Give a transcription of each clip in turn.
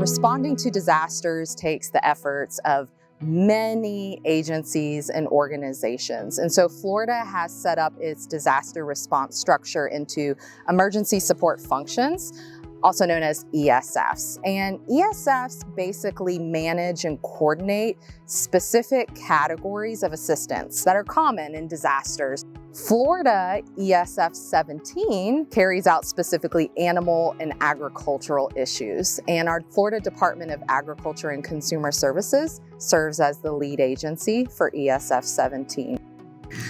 Responding to disasters takes the efforts of many agencies and organizations. And so Florida has set up its disaster response structure into emergency support functions, also known as ESFs. And ESFs basically manage and coordinate specific categories of assistance that are common in disasters. Florida ESF 17 carries out specifically animal and agricultural issues, and our Florida Department of Agriculture and Consumer Services serves as the lead agency for ESF 17.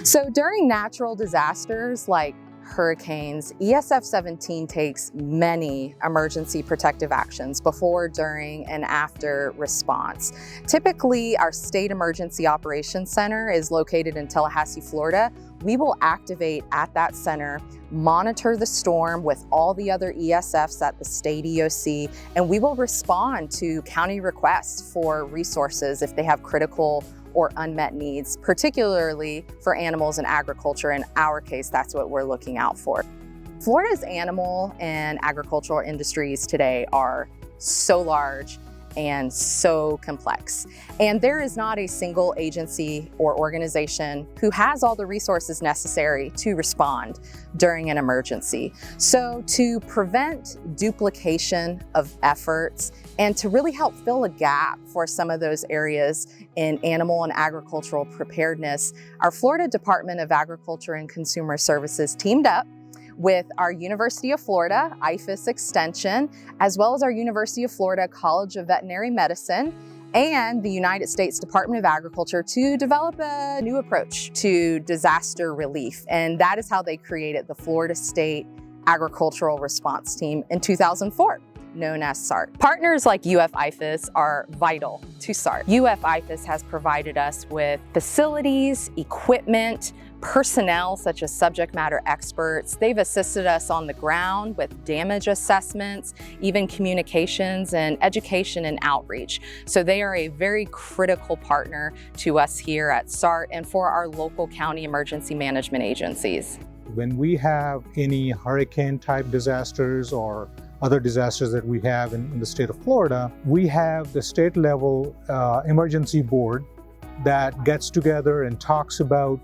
So during natural disasters like hurricanes, ESF 17 takes many emergency protective actions before, during, and after response. Typically, our State Emergency Operations Center is located in Tallahassee, Florida. We will activate at that center, monitor the storm with all the other ESFs at the state EOC, and we will respond to county requests for resources if they have critical or unmet needs, particularly for animals and agriculture. In our case, that's what we're looking out for. Florida's animal and agricultural industries today are so large and so complex. And there is not a single agency or organization who has all the resources necessary to respond during an emergency. So to prevent duplication of efforts and to really help fill a gap for some of those areas in animal and agricultural preparedness, our Florida Department of Agriculture and Consumer Services teamed up with our University of Florida IFAS Extension, as well as our University of Florida College of Veterinary Medicine and the United States Department of Agriculture to develop a new approach to disaster relief. And that is how they created the Florida State Agricultural Response Team in 2004. Known as SART. Partners like IFAS are vital to SART. IFAS has provided us with facilities, equipment, personnel such as subject matter experts. They've assisted us on the ground with damage assessments, even communications and education and outreach. So they are a very critical partner to us here at SART and for our local county emergency management agencies. When we have any hurricane type disasters or other disasters that we have in the state of Florida, we have the state level emergency board that gets together and talks about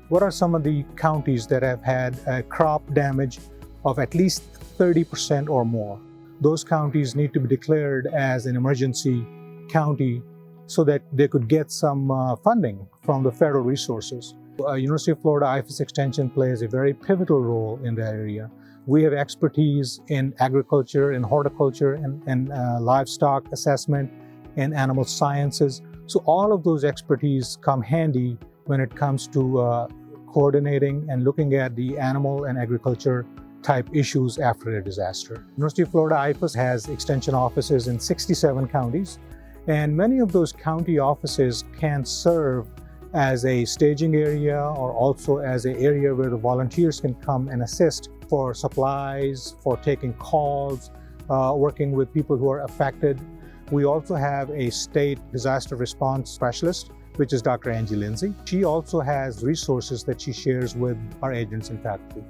what are some of the counties that have had crop damage of at least 30% or more. Those counties need to be declared as an emergency county so that they could get some funding from the federal resources. University of Florida IFAS Extension plays a very pivotal role in that area. We have expertise in agriculture and horticulture and livestock assessment and animal sciences. So all of those expertise come handy when it comes to coordinating and looking at the animal and agriculture type issues after a disaster. University of Florida IFAS has extension offices in 67 counties, and many of those county offices can serve as a staging area or also as an area where the volunteers can come and assist for supplies, for taking calls, working with people who are affected. We also have a state disaster response specialist, which is Dr. Angie Lindsay. She also has resources that she shares with our agents and faculty.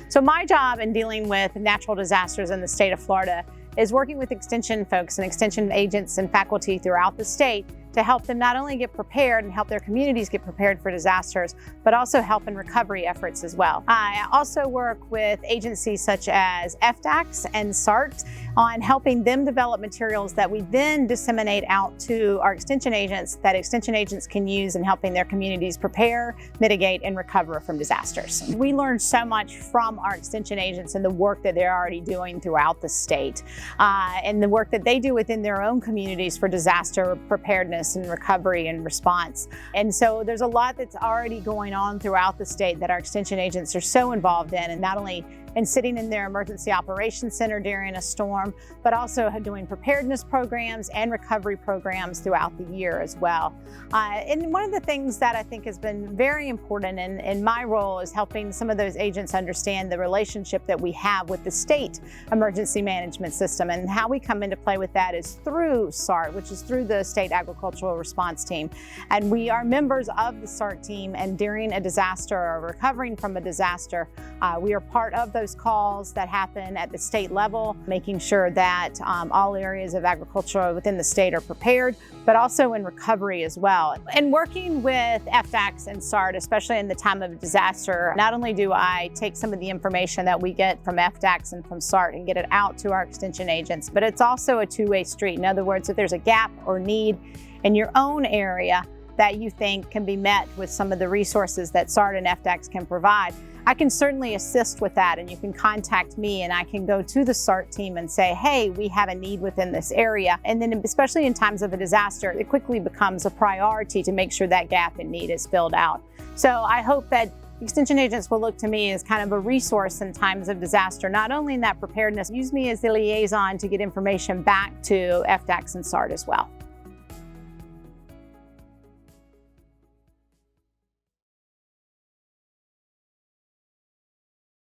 So my job in dealing with natural disasters in the state of Florida is working with extension folks and extension agents and faculty throughout the state to help them not only get prepared and help their communities get prepared for disasters, but also help in recovery efforts as well. I also work with agencies such as FDACS and SART on helping them develop materials that we then disseminate out to our extension agents that extension agents can use in helping their communities prepare, mitigate, and recover from disasters. We learn so much from our extension agents and the work that they're already doing throughout the state and the work that they do within their own communities for disaster preparedness and recovery and response. And so there's a lot that's already going on throughout the state that our extension agents are so involved in, and not only in sitting in their emergency operations center during a storm, but also doing preparedness programs and recovery programs throughout the year as well. And one of the things that I think has been very important in my role is helping some of those agents understand the relationship that we have with the state emergency management system, and how we come into play with that is through SART, which is through the State Agricultural Response Team. And we are members of the SART team, and during a disaster or recovering from a disaster, we are part of those those calls that happen at the state level, making sure that all areas of agriculture within the state are prepared, but also in recovery as well. And working with FDACS and SART, especially in the time of a disaster, not only do I take some of the information that we get from FDACS and from SART and get it out to our extension agents, but it's also a two-way street. In other words, if there's a gap or need in your own area that you think can be met with some of the resources that SART and FDACS can provide, I can certainly assist with that, and you can contact me and I can go to the SART team and say, hey, we have a need within this area. And then especially in times of a disaster, it quickly becomes a priority to make sure that gap in need is filled out. So I hope that extension agents will look to me as kind of a resource in times of disaster, not only in that preparedness, use me as the liaison to get information back to FDACS and SART as well.